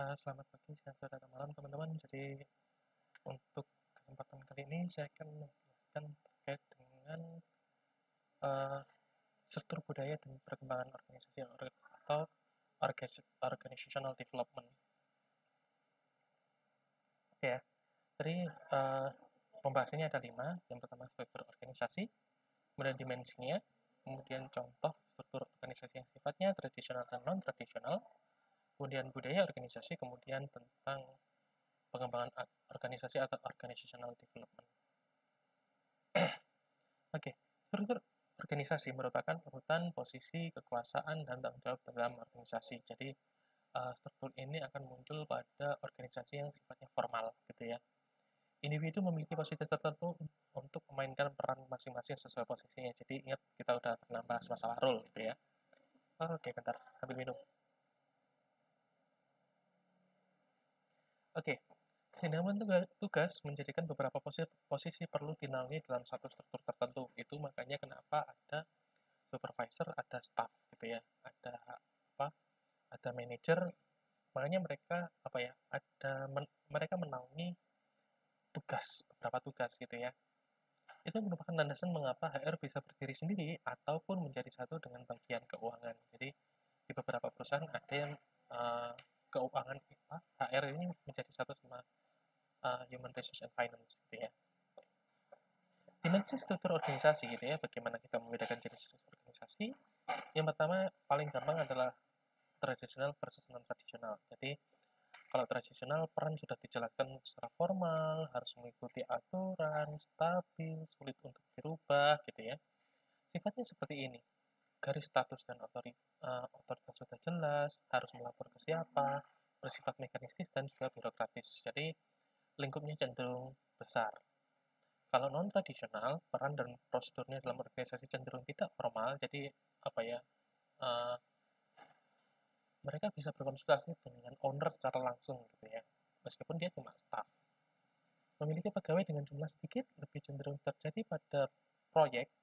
Selamat pagi, siang, sore, atau malam teman-teman. Jadi untuk kesempatan kali ini saya akan menjelaskan terkait dengan uh, struktur budaya dan perkembangan organisasi atau organizational development. Oke ya, jadi pembahasannya ada 5. Yang pertama struktur organisasi, kemudian dimensinya, kemudian contoh struktur organisasi yang sifatnya tradisional dan non-tradisional, kemudian budaya organisasi, kemudian tentang pengembangan organisasi atau organizational development. Oke, struktur organisasi merupakan urutan posisi, kekuasaan, dan tanggung jawab dalam organisasi. Jadi, struktur ini akan muncul pada organisasi yang sifatnya formal, gitu ya. Individu memiliki posisi tertentu untuk memainkan peran masing-masing sesuai posisinya. Jadi, ingat, kita udah pernah bahas masalah role, gitu ya. Oke, bentar, ambil minum. Oke, kesinambungan tugas menjadikan beberapa posisi perlu dinaungi dalam satu struktur tertentu. Itu makanya kenapa ada supervisor, ada staff gitu ya, ada apa? Ada manajer. Makanya mereka apa ya? Mereka menaungi beberapa tugas gitu ya. Itu merupakan landasan mengapa HR bisa berdiri sendiri ataupun menjadi satu dengan bagian keuangan. Jadi di beberapa perusahaan ada yang keuangan HR ini menjadi satu sama Human Resource and Finance gitu ya. Dimensi struktur organisasi gitu ya, bagaimana kita membedakan jenis organisasi. Yang pertama paling gampang adalah tradisional versus non-tradisional. Jadi kalau tradisional peran sudah dijelaskan secara formal, harus mengikuti aturan, stabil, sulit untuk dirubah gitu ya. Sifatnya seperti ini. Garis status dan otoritas sudah jelas, harus melapor ke siapa, bersifat mekanistis dan juga birokratis. Jadi lingkupnya cenderung besar. Kalau non-tradisional, peran dan prosedurnya dalam organisasi cenderung tidak formal, jadi apa ya, uh, mereka bisa berkonsultasi dengan owner secara langsung gitu ya, meskipun dia cuma staff. Memiliki pegawai dengan jumlah sedikit lebih cenderung terjadi pada proyek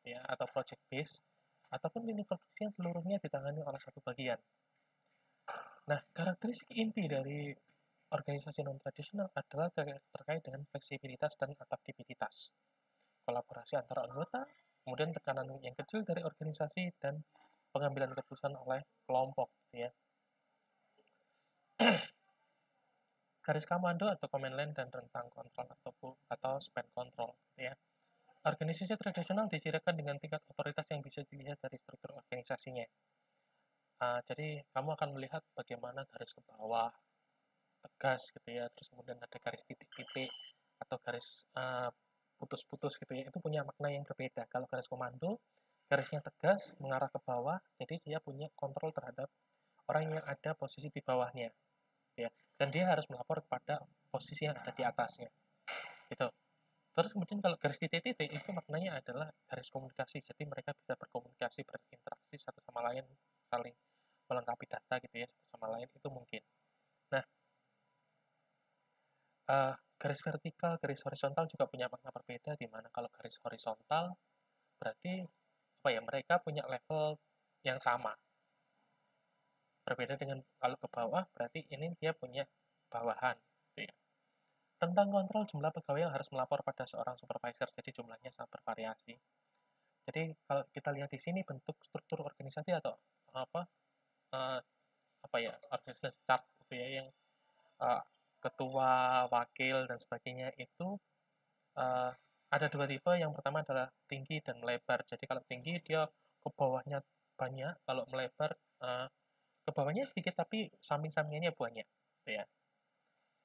ya, atau project base, ataupun lini produksi yang seluruhnya ditangani oleh satu bagian. Nah, karakteristik inti dari organisasi non-tradisional adalah terkait dengan fleksibilitas dan adaptabilitas, kolaborasi antara anggota, kemudian tekanan yang kecil dari organisasi, dan pengambilan keputusan oleh kelompok gitu ya. Garis komando atau command line dan rentang kontrol atau span control gitu ya. Organisasi tradisional dicirikan dengan tingkat otoritas yang bisa dilihat dari struktur organisasinya. Jadi kamu akan melihat bagaimana garis ke bawah tegas gitu ya, terus kemudian ada garis titik-titik atau garis putus-putus gitu ya, itu punya makna yang berbeda. Kalau garis komando, garisnya tegas mengarah ke bawah, jadi dia punya kontrol terhadap orang yang ada posisi di bawahnya, ya. Dan dia harus melapor kepada posisi yang ada di atasnya, gitu. Terus kemudian kalau garis titik-titik itu maknanya adalah garis komunikasi, jadi mereka bisa berkomunikasi, berinteraksi satu sama lain, saling melengkapi data gitu ya, satu sama lain itu mungkin. Nah, garis vertikal, garis horizontal juga punya makna berbeda, di mana kalau garis horizontal berarti apa ya, mereka punya level yang sama. Berbeda dengan kalau ke bawah berarti ini dia punya bawahan gitu ya. Tentang kontrol jumlah pegawai yang harus melapor pada seorang supervisor, jadi jumlahnya sangat bervariasi. Jadi kalau kita lihat di sini bentuk struktur organisasi atau apa uh, apa ya, organisasi chart gitu ya, yang uh, ketua, wakil dan sebagainya itu uh, ada dua tipe. Yang pertama adalah tinggi dan melebar. Jadi kalau tinggi dia ke bawahnya banyak, kalau melebar ke bawahnya sedikit tapi samping-sampingannya banyak, gitu ya.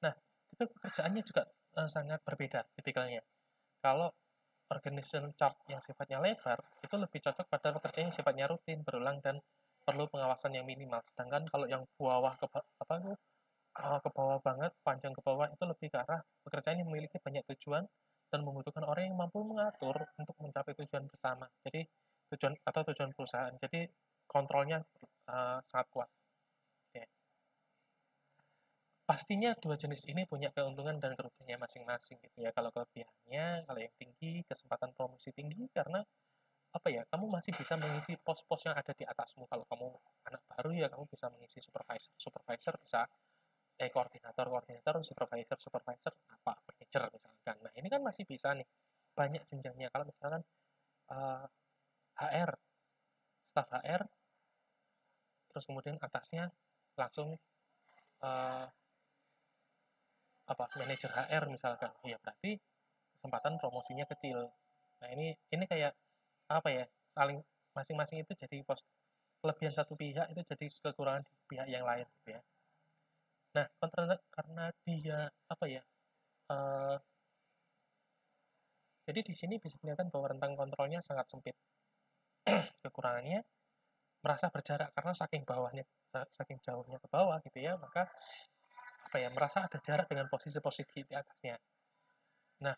Nah, itu pekerjaannya juga sangat berbeda tipikalnya. Kalau organization chart yang sifatnya lebar itu lebih cocok pada pekerjaan yang sifatnya rutin, berulang dan perlu pengawasan yang minimal. Sedangkan kalau yang bawah ke bawah banget, panjang ke bawah itu lebih ke arah pekerjaan yang memiliki banyak tujuan dan membutuhkan orang yang mampu mengatur untuk mencapai tujuan bersama. Jadi tujuan perusahaan. Jadi kontrolnya sangat kuat. Ya. Pastinya dua jenis ini punya keuntungan dan kerugiannya masing-masing gitu ya. Kalau kelebihannya, kalau yang tinggi, kesempatan promosi tinggi karena apa ya, kamu masih bisa mengisi pos-pos yang ada di atasmu. Kalau kamu anak baru ya kamu bisa mengisi supervisor. Supervisor bisa koordinator, supervisor, apa, manager misalkan. Nah, ini kan masih bisa nih, banyak jenjangnya. Kalau misalkan eh, HR, staf HR, terus kemudian atasnya langsung eh, apa, manajer HR misalkan, ya berarti kesempatan promosinya kecil. Nah, ini kayak apa ya, saling masing-masing itu jadi kelebihan satu pihak itu jadi kekurangan di pihak yang lain gitu ya. Nah, karena dia apa ya, eh, jadi di sini bisa kelihatan bahwa rentang kontrolnya sangat sempit. Kekurangannya merasa berjarak karena saking jauhnya ke bawah gitu ya, maka apa ya, merasa ada jarak dengan posisi-posisi di atasnya. Nah,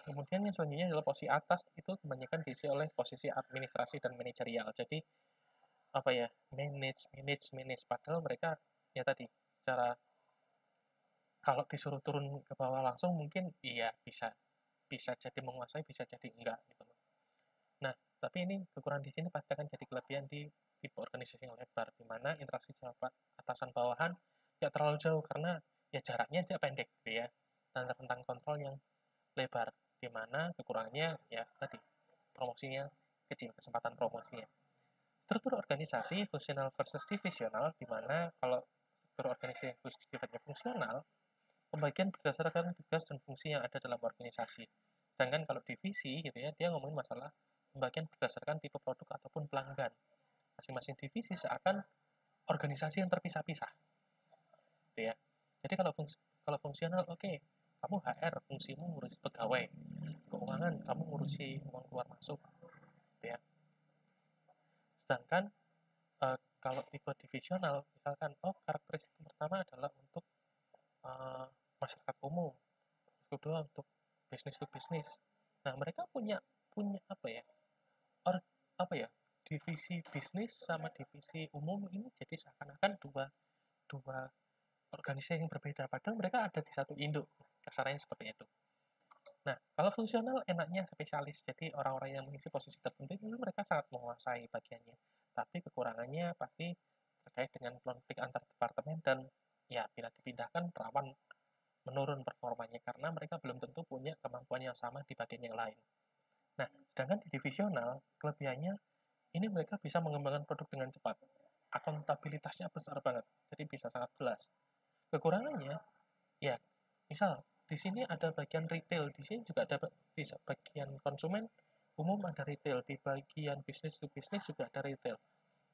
kemudian yang selanjutnya adalah posisi atas, itu kebanyakan diisi oleh posisi administrasi dan manajerial. Jadi apa ya, manage, padahal mereka ya tadi, secara kalau disuruh turun ke bawah langsung mungkin iya bisa bisa jadi menguasai, bisa jadi enggak gitu loh. Nah, tapi ini kekurangan di sini pasti akan jadi kelebihan di tipe organisasi yang lebar, di mana interaksi jabat atasan bawahan tidak terlalu jauh karena ya jaraknya tidak pendek gitu ya, dan rentang kontrol yang lebar, di mana kekurangannya ya tadi, promosinya kecil, kesempatan promosinya. Struktur organisasi fungsional versus divisional, di mana kalau struktur organisasi yang sifatnya fungsional, pembagian berdasarkan tugas dan fungsi yang ada dalam organisasi. Sedangkan kalau divisi gitu ya, dia ngomongin masalah pembagian berdasarkan tipe produk ataupun pelanggan. Masing-masing divisi seakan organisasi yang terpisah-pisah, gitu ya. Jadi kalau fungsional, oke, kamu HR, fungsimu ngurusi pegawai, keuangan, kamu ngurusi uang keluar masuk, gitu ya. Sedangkan kalau tipe divisional, misalkan, oh karakteristik pertama adalah untuk uh, masyarakat umum, kedua untuk bisnis to bisnis. Nah, mereka punya punya apa ya? Or, apa ya? Divisi bisnis sama divisi umum ini jadi seakan-akan dua dua organisasi yang berbeda, padahal mereka ada di satu induk. Kasarnya seperti itu. Nah, kalau fungsional enaknya spesialis, jadi orang-orang yang mengisi posisi tertentu itu mereka sangat menguasai bagiannya. Tapi kekurangannya pasti terkait dengan konflik antar departemen dan ya bila dipindahkan rawan menurun performanya karena mereka belum tentu punya kemampuan yang sama di bagian yang lain. Nah, sedangkan di divisional, kelebihannya ini mereka bisa mengembangkan produk dengan cepat. Akuntabilitasnya besar banget, jadi bisa sangat jelas. Kekurangannya, ya, misal di sini ada bagian retail, di sini juga ada bisa bagian konsumen umum, ada retail, di bagian business to business juga ada retail,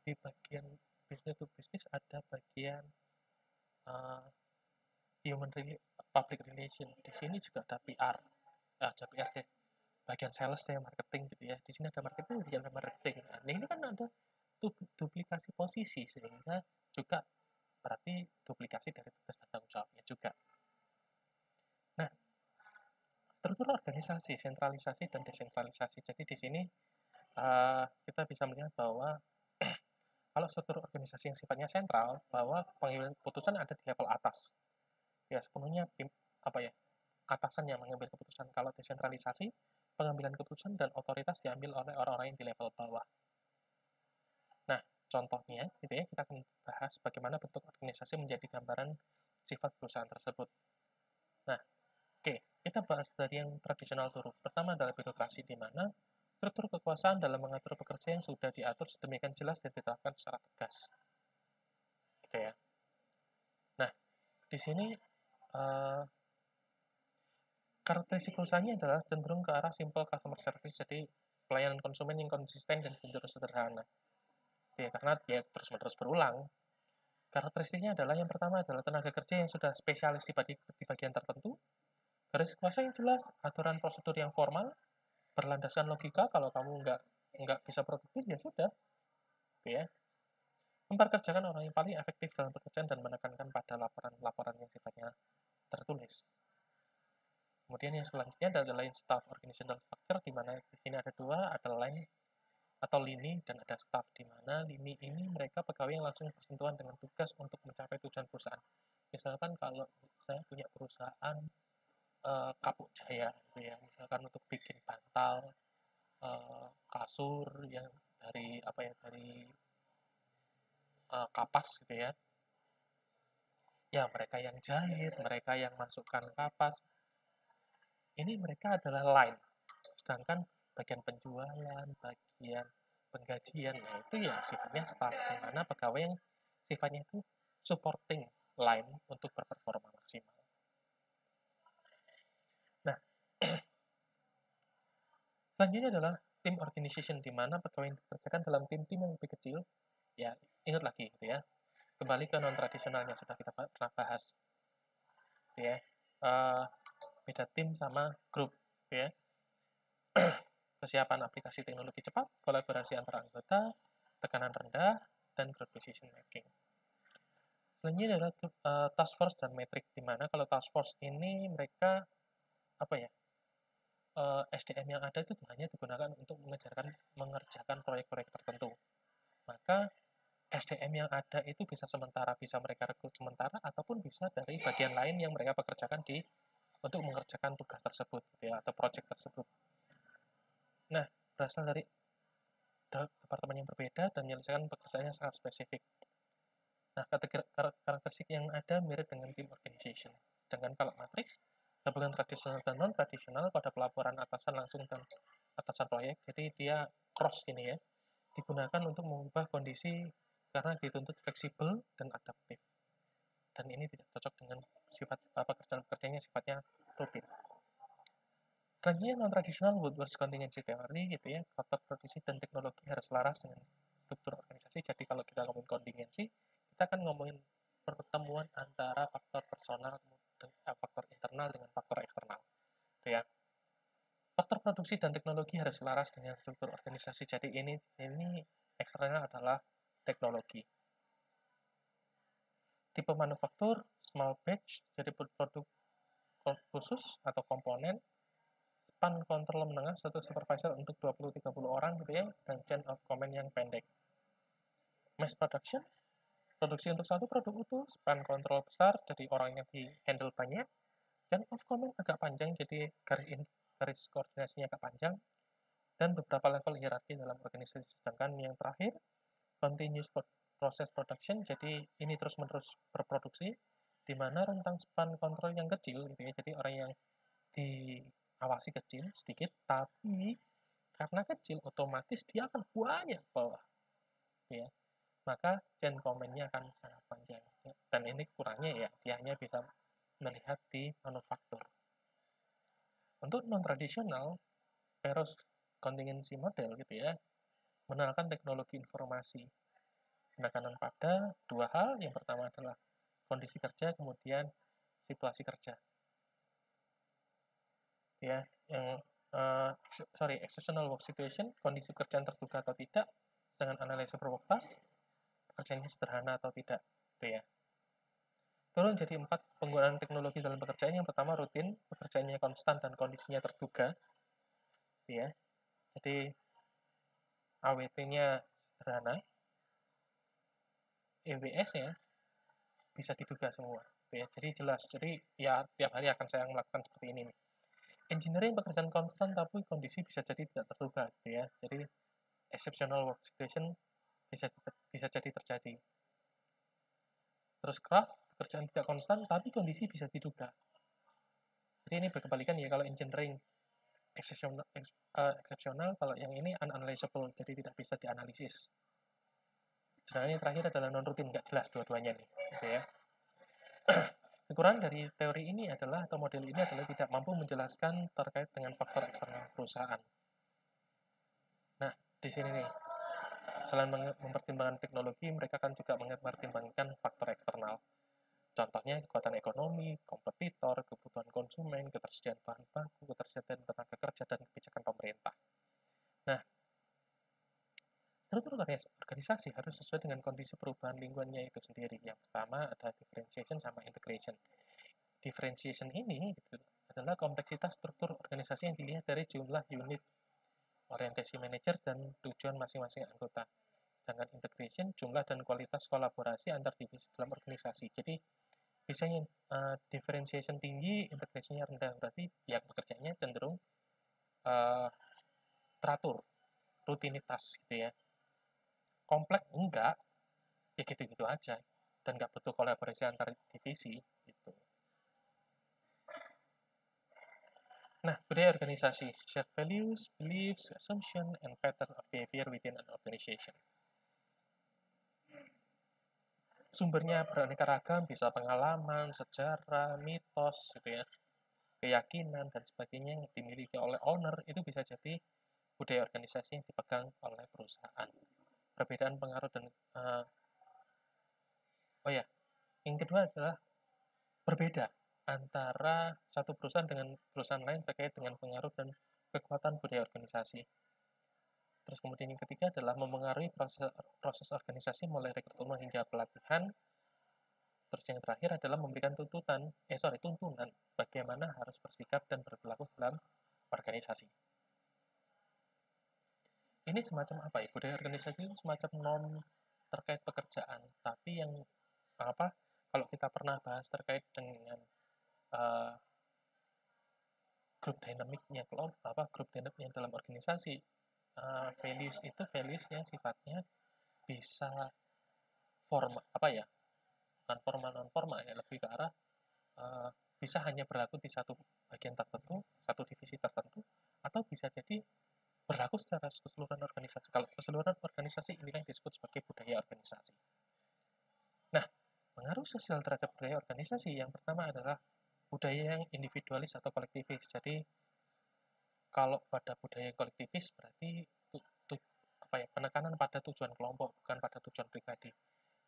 di bagian business to business ada bagian uh, public relation, di sini juga ada PR, ada PR deh, bagian sales deh, marketing gitu ya, di sini ada marketing, di sini ada marketing. Nah, ini kan ada duplikasi posisi sehingga juga berarti duplikasi dari tugas dan tanggung jawabnya juga. Nah, struktur organisasi, sentralisasi dan desentralisasi. Jadi di sini kita bisa melihat bahwa kalau struktur organisasi yang sifatnya sentral, bahwa pengambilan keputusan ada di level atas. Ya sepenuhnya apa ya, atasan yang mengambil keputusan. Kalau desentralisasi, pengambilan keputusan dan otoritas diambil oleh orang-orang yang di level bawah. Nah, contohnya gitu ya, kita akan bahas bagaimana bentuk organisasi menjadi gambaran sifat perusahaan tersebut. Nah, oke, kita bahas dari yang tradisional dulu. Pertama adalah birokrasi, di mana struktur kekuasaan dalam mengatur pekerja yang sudah diatur sedemikian jelas dan ditetapkan secara tegas. Gitu ya. Nah, di sini uh, karakteristik perusahaannya adalah cenderung ke arah simple customer service, jadi pelayanan konsumen yang konsisten dan cenderung sederhana. Ya, karena dia terus-menerus berulang. Karakteristiknya adalah yang pertama adalah tenaga kerja yang sudah spesialis di bagian tertentu, garis kuasa yang jelas, aturan prosedur yang formal, berlandaskan logika. Kalau kamu nggak bisa produktif ya sudah, ya. Memperkerjakan orang yang paling efektif dalam pekerjaan dan menekankan pada laporan-laporan yang sifatnya tertulis. Kemudian yang selanjutnya adalah line staff organizational structure, di mana di sini ada dua, ada line atau lini dan ada staff, di mana lini ini mereka pegawai yang langsung bersentuhan dengan tugas untuk mencapai tujuan perusahaan. Misalkan kalau saya punya perusahaan Kapuk Jaya gitu ya, misalkan untuk bikin bantal, kasur yang dari apa ya, dari kapas gitu ya. Ya, mereka yang jahit, mereka yang masukkan kapas, ini mereka adalah line. Sedangkan bagian penjualan, bagian penggajian, nah itu ya sifatnya staff, di mana pegawai yang sifatnya itu supporting line untuk berperforma maksimal. Nah, selanjutnya adalah team organization, di mana pegawai yang dikerjakan dalam tim-tim yang lebih kecil. Ya, ingat lagi gitu ya. Kembali ke non-tradisional yang sudah kita pernah bahas. Gitu ya. Beda tim sama grup. Gitu ya. Kesiapan aplikasi teknologi cepat, kolaborasi antara anggota, tekanan rendah, dan group decision making. Selanjutnya adalah task force dan metrik, di mana kalau task force ini mereka apa ya, SDM yang ada itu hanya digunakan untuk mengerjakan proyek-proyek tertentu. Maka SDM yang ada itu bisa sementara, bisa mereka rekrut sementara, ataupun bisa dari bagian lain yang mereka pekerjakan untuk mengerjakan tugas tersebut, gitu ya, atau project tersebut. Nah, berasal dari departemen yang berbeda dan menyelesaikan pekerjaannya sangat spesifik. Nah, karakteristik yang ada mirip dengan team organization. Sedangkan kalau matriks, gabungan tradisional dan non-tradisional pada pelaporan atasan langsung dan atasan proyek, jadi dia cross gini ya, digunakan untuk mengubah kondisi karena dituntut fleksibel dan adaptif. Dan ini tidak cocok dengan sifat pekerjaan-pekerjaan yang sifatnya rutin. Selanjutnya non-tradisional workforce contingency theory gitu ya, faktor produksi dan teknologi harus selaras dengan struktur organisasi. Jadi kalau kita ngomongin kontingensi, kita akan ngomongin pertemuan antara faktor personal, faktor internal dengan faktor eksternal. Gitu ya. Faktor produksi dan teknologi harus selaras dengan struktur organisasi. Jadi ini eksternal adalah teknologi. Tipe manufaktur, small batch, jadi produk khusus atau komponen, span kontrol menengah, satu supervisor untuk 20-30 orang gitu ya, dan chain of command yang pendek. Mass production, produksi untuk satu produk utuh, span kontrol besar, jadi orang yang di handle banyak, chain of command agak panjang, jadi garis koordinasinya agak panjang, dan beberapa level hierarki dalam organisasi. Sedangkan yang terakhir, continuous process production, jadi ini terus-menerus berproduksi, di mana rentang span kontrol yang kecil gitu ya, jadi orang yang diawasi kecil sedikit, tapi karena kecil otomatis dia akan banyak bawah ya, maka chain comment-nya akan sangat panjang ya. Dan ini kurangnya ya dia hanya bisa melihat di manufaktur. Untuk non tradisional Peros contingency model gitu ya, mengenalkan teknologi informasi, penekanan pada dua hal. Yang pertama adalah kondisi kerja, kemudian situasi kerja ya, yang exceptional work situation, kondisi kerjaan terduga atau tidak, dengan analisa work task, pekerjaannya sederhana atau tidak, gitu ya. Turun jadi 4, penggunaan teknologi dalam pekerjaan. Yang pertama rutin, pekerjaannya konstan dan kondisinya terduga, gitu ya. Jadi AWT-nya sederhana, EWS-nya bisa diduga semua, gitu ya. Jadi jelas, jadi ya tiap hari akan saya melakukan seperti ini nih. Engineering pekerjaan konstan tapi kondisi bisa jadi tidak terduga, gitu ya. Jadi exceptional work situation bisa jadi terjadi. Terus craft, pekerjaan tidak konstan tapi kondisi bisa diduga. Jadi ini berkebalikan ya, kalau engineering exceptional, kalau yang ini unanalyzable, jadi tidak bisa dianalisis. Sedangkan yang terakhir adalah non-rutin, nggak jelas dua-duanya nih, gitu ya. Kekurangan dari teori ini adalah, atau model ini adalah tidak mampu menjelaskan terkait dengan faktor eksternal perusahaan. Nah, di sini nih, selain mempertimbangkan teknologi, mereka kan juga mempertimbangkan faktor eksternal. Contohnya kekuatan ekonomi, kompetitor, kebutuhan konsumen, ketersediaan bahan baku, ketersediaan tenaga kerja, dan kebijakan pemerintah. Nah, struktur organisasi harus sesuai dengan kondisi perubahan lingkungannya itu sendiri. Yang pertama ada differentiation sama integration. Differentiation ini gitu, adalah kompleksitas struktur organisasi yang dilihat dari jumlah unit, orientasi manajer, dan tujuan masing-masing anggota. Sedangkan integration, jumlah dan kualitas kolaborasi antar divisi dalam organisasi. Jadi misalnya differentiation tinggi, integrasinya rendah, berarti pihak pekerjanya cenderung teratur, rutinitas gitu ya. Kompleks enggak, ya gitu-gitu aja. dan nggak butuh kolaborasi antar divisi gitu. Nah, budaya organisasi, shared values, beliefs, assumption, and pattern of behavior within an organization. Sumbernya beraneka ragam, bisa pengalaman, sejarah, mitos, gitu ya, keyakinan, dan sebagainya yang dimiliki oleh owner, itu bisa jadi budaya organisasi yang dipegang oleh perusahaan. Perbedaan pengaruh dan, oh ya, yang kedua adalah berbeda antara satu perusahaan dengan perusahaan lain terkait dengan pengaruh dan kekuatan budaya organisasi. Terus kemudian yang ketiga adalah memengaruhi proses organisasi mulai rekrutmen hingga pelatihan. Terus yang terakhir adalah memberikan tuntunan bagaimana harus bersikap dan berperilaku dalam organisasi. Ini semacam apa ya? Budaya organisasi itu semacam norm terkait pekerjaan, tapi yang apa? Kalau kita pernah bahas terkait dengan uh, grup dinamiknya grup dinamiknya dalam organisasi, values itu values yang sifatnya bisa formal ya, bukan formal non formal ya, lebih ke arah bisa hanya berlaku di satu bagian tertentu, satu divisi tertentu, atau bisa jadi berlaku secara keseluruhan organisasi. Kalau keseluruhan organisasi ini yang disebut sebagai budaya organisasi. Nah, pengaruh sosial terhadap budaya organisasi yang pertama adalah budaya yang individualis atau kolektivis. Jadi kalau pada budaya kolektivis berarti penekanan pada tujuan kelompok, bukan pada tujuan pribadi.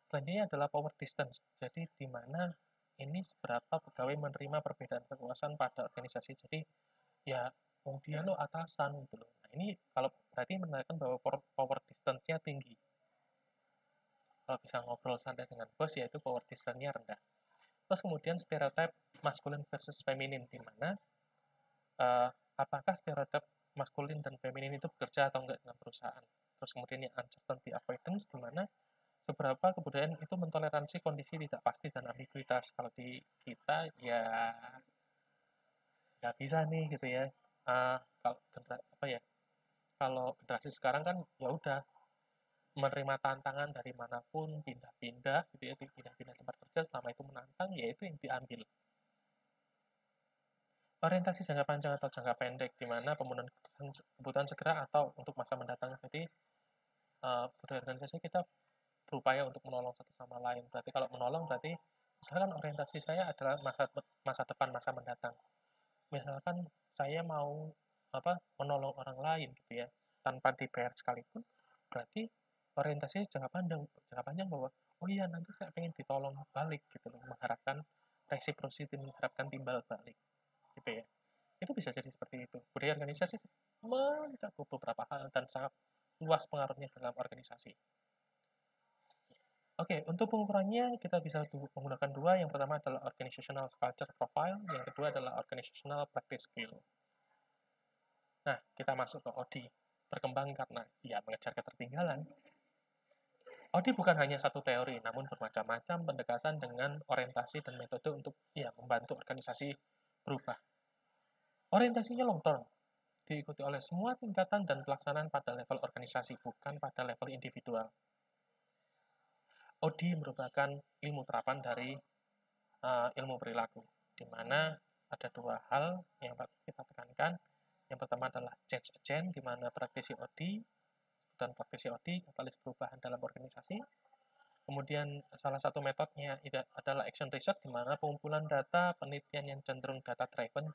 Selanjutnya adalah power distance. Jadi di mana ini seberapa pegawai menerima perbedaan kekuasaan pada organisasi. Jadi ya dia lo atasan gitu loh. Nah, ini kalau berarti menandakan bahwa power distance-nya tinggi. Kalau bisa ngobrol santai dengan bos, yaitu power distance-nya rendah. Terus kemudian stereotip maskulin versus feminin, di mana apakah stereotip maskulin dan feminin itu bekerja atau enggak dalam perusahaan. Terus kemudian yang uncertainty avoidance, di mana seberapa kebudayaan itu mentoleransi kondisi tidak pasti dan ambiguitas. Kalau di kita ya nggak bisa nih gitu ya. Kalau kalau generasi sekarang kan ya udah menerima tantangan dari manapun, pindah-pindah gitu ya, pindah-pindah tempat kerja selama itu menantang, ya itu yang diambil. Orientasi jangka panjang atau jangka pendek, di mana pemenuhan kebutuhan segera atau untuk masa mendatang. Jadi budaya organisasi kita berupaya untuk menolong satu sama lain. Berarti kalau menolong berarti misalkan orientasi saya adalah masa depan, masa mendatang. Misalkan saya mau menolong orang lain gitu ya, tanpa dibayar sekalipun, berarti orientasinya jangka panjang bahwa oh iya nanti saya pengen ditolong balik gitu loh, mengharapkan reciprocity, mengharapkan timbal balik gitu ya. Itu bisa jadi seperti itu. Budaya organisasi mencakup beberapa hal dan sangat luas pengaruhnya dalam organisasi. Oke, untuk pengukurannya kita bisa menggunakan dua. Yang pertama adalah Organizational Culture Profile, yang kedua adalah Organizational Practice Skill. Nah, kita masuk ke ODI. Berkembang karena mengejar ketertinggalan. ODI bukan hanya satu teori, namun bermacam-macam pendekatan dengan orientasi dan metode untuk membantu organisasi berubah. Orientasinya long term, diikuti oleh semua tingkatan dan pelaksanaan pada level organisasi, bukan pada level individual. ODI merupakan ilmu terapan dari ilmu perilaku, di mana ada dua hal yang kita tekankan. Yang pertama adalah change agent, di mana praktisi ODI dan praktisi ODI katalis perubahan dalam organisasi. Kemudian salah satu metodenya adalah action research, di mana pengumpulan data, penelitian yang cenderung data driven.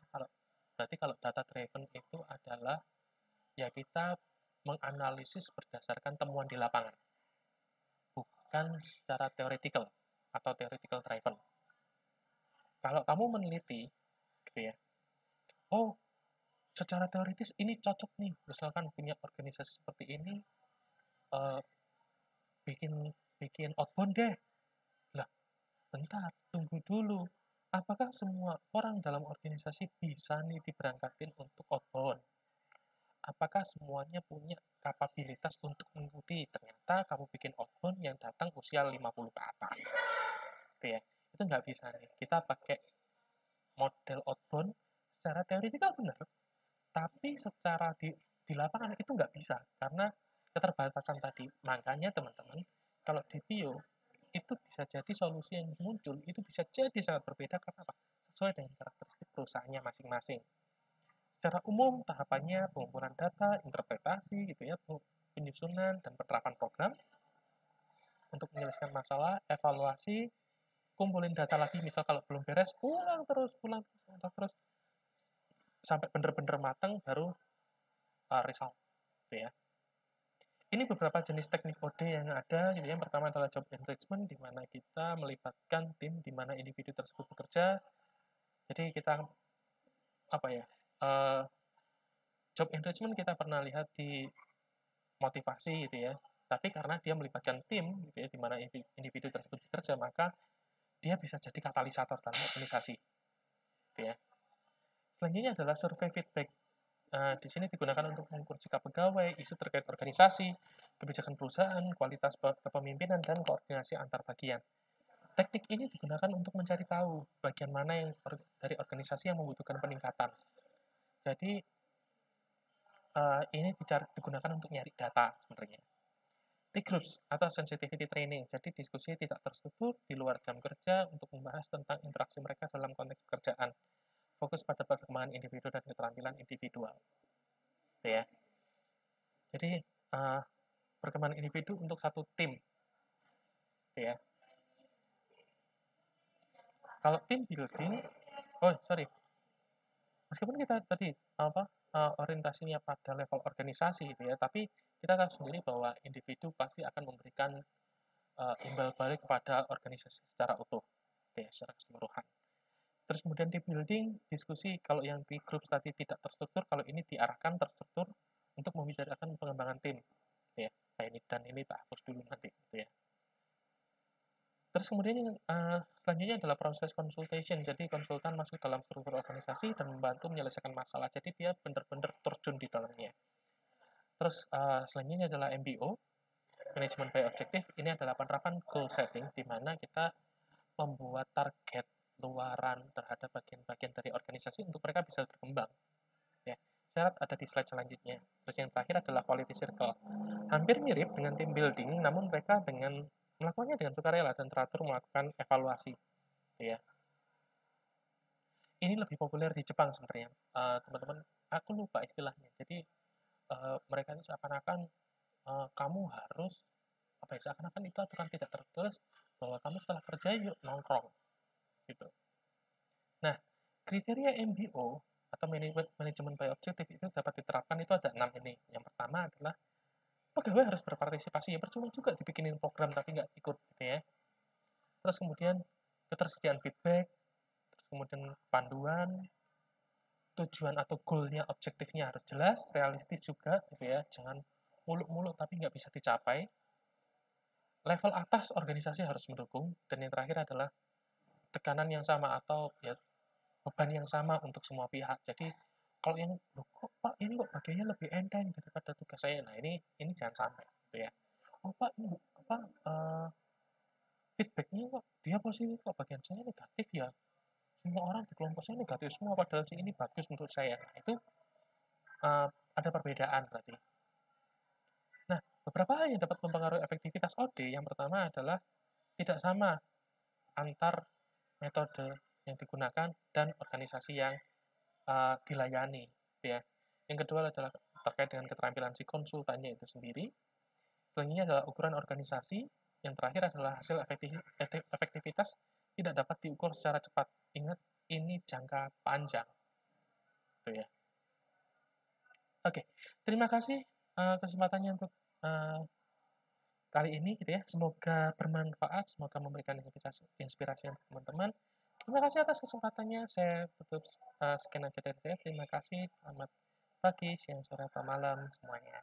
Berarti kalau data driven itu adalah ya kita menganalisis berdasarkan temuan di lapangan, bukan secara theoretical atau theoretical driven. Kalau kamu meneliti gitu ya, oh secara teoritis ini cocok nih, misalkan punya organisasi seperti ini, bikin outbound deh. Lah, bentar, tunggu dulu. Apakah semua orang dalam organisasi bisa nih diberangkatin untuk outbound? Apakah semuanya punya kapabilitas untuk mengikuti? Ternyata kamu bikin outbound yang datang usia 50 ke atas. Gitu ya. Itu nggak bisa nih. Kita pakai model outbound secara teoritikal benar. Tapi secara di lapangan itu nggak bisa. Karena keterbatasan tadi. Makanya teman-teman, kalau di Tio, itu bisa jadi solusi yang muncul itu bisa jadi sangat berbeda karena apa? Sesuai dengan karakteristik perusahaannya masing-masing. Secara umum, tahapannya pengumpulan data, interpretasi, gitu ya, penyusunan dan penerapan program untuk menyelesaikan masalah, evaluasi, kumpulin data lagi, misal kalau belum beres, ulang terus, sampai bener-bener matang, baru result, gitu ya. Ini beberapa jenis teknik kode yang ada, gitu ya. Yang pertama adalah job enrichment, di mana kita melibatkan tim di mana individu tersebut bekerja. Jadi kita, apa ya, job enrichment kita pernah lihat di motivasi, gitu ya. Tapi karena dia melibatkan tim, gitu ya, di mana individu tersebut bekerja, maka dia bisa jadi katalisator dalam organisasi, gitu ya. Selanjutnya adalah survei feedback. Di sini digunakan untuk mengukur sikap pegawai, isu terkait organisasi, kebijakan perusahaan, kualitas kepemimpinan, dan koordinasi antar bagian. Teknik ini digunakan untuk mencari tahu bagian mana yang dari organisasi yang membutuhkan peningkatan. Jadi, ini digunakan untuk nyari data sebenarnya. T-groups atau sensitivity training, jadi diskusi tidak terstruktur di luar jam kerja untuk membahas tentang interaksi mereka dalam konteks pekerjaan. Fokus pada perkembangan individu dan keterampilan individual. Gitu ya. Jadi, perkembangan individu untuk satu tim. Gitu ya. Kalau tim building, meskipun kita tadi orientasinya pada level organisasi gitu ya, tapi kita tahu sendiri bahwa individu pasti akan memberikan imbal balik kepada organisasi secara utuh, gitu ya, secara keseluruhan. Terus kemudian di building, diskusi kalau yang di grup tadi tidak terstruktur, kalau ini diarahkan terstruktur untuk membicarakan pengembangan tim, gitu ya. Nah, ini dan ini tak hapus dulu nanti, gitu ya. Terus kemudian yang selanjutnya adalah proses consultation. Jadi konsultan masuk dalam struktur organisasi dan membantu menyelesaikan masalah. Jadi dia benar-benar terjun di dalamnya. Terus selanjutnya adalah MBO, Management by Objective. Ini adalah penerapan goal setting, di mana kita membuat target luaran terhadap bagian-bagian dari organisasi untuk mereka bisa berkembang. Ya, syarat ada di slide selanjutnya. Terus yang terakhir adalah quality circle. Hampir mirip dengan team building, namun mereka dengan melakukannya dengan sukarela dan teratur melakukan evaluasi. Ya. Ini lebih populer di Jepang sebenarnya, teman-teman. Aku lupa istilahnya. Jadi mereka itu seakan-akan kamu harus apa ya? Seakan-akan itu aturan tidak tertulis bahwa kamu setelah kerja yuk nongkrong, gitu. Nah, kriteria MBO atau manajemen by objective itu dapat diterapkan itu ada 6 ini. Yang pertama adalah pegawai harus berpartisipasi, ya percuma juga dibikinin program tapi nggak ikut, gitu ya. Terus kemudian ketersediaan feedback, terus kemudian panduan, tujuan atau goalnya, objektifnya harus jelas, realistis juga, gitu ya. Jangan muluk-muluk tapi nggak bisa dicapai. Level atas organisasi harus mendukung, dan yang terakhir adalah tekanan yang sama atau ya beban yang sama untuk semua pihak. Jadi kalau yang loh kok Pak ini kok bagiannya lebih enteng daripada tugas saya. Nah, ini jangan sampai, gitu ya. Oh Pak, ini apa feedbacknya kok dia positif, kok bagian saya negatif ya. Semua orang di kelompok saya negatif semua, padahal sih ini bagus menurut saya. Nah, itu ada perbedaan berarti. Nah, beberapa hal yang dapat mempengaruhi efektivitas OD, yang pertama adalah tidak sama antar metode yang digunakan dan organisasi yang dilayani, ya. Yang kedua adalah terkait dengan keterampilan si konsultannya itu sendiri. Selanjutnya adalah ukuran organisasi. Yang terakhir adalah hasil efektivitas tidak dapat diukur secara cepat. Ingat, ini jangka panjang, gitu ya. Oke, terima kasih kesempatannya untuk kali ini, gitu ya. Semoga bermanfaat, semoga memberikan inspirasi untuk teman-teman. Terima kasih atas kesempatannya. Saya tutup sekian aja dari saya. Terima kasih. Selamat pagi, siang, sore, atau malam semuanya.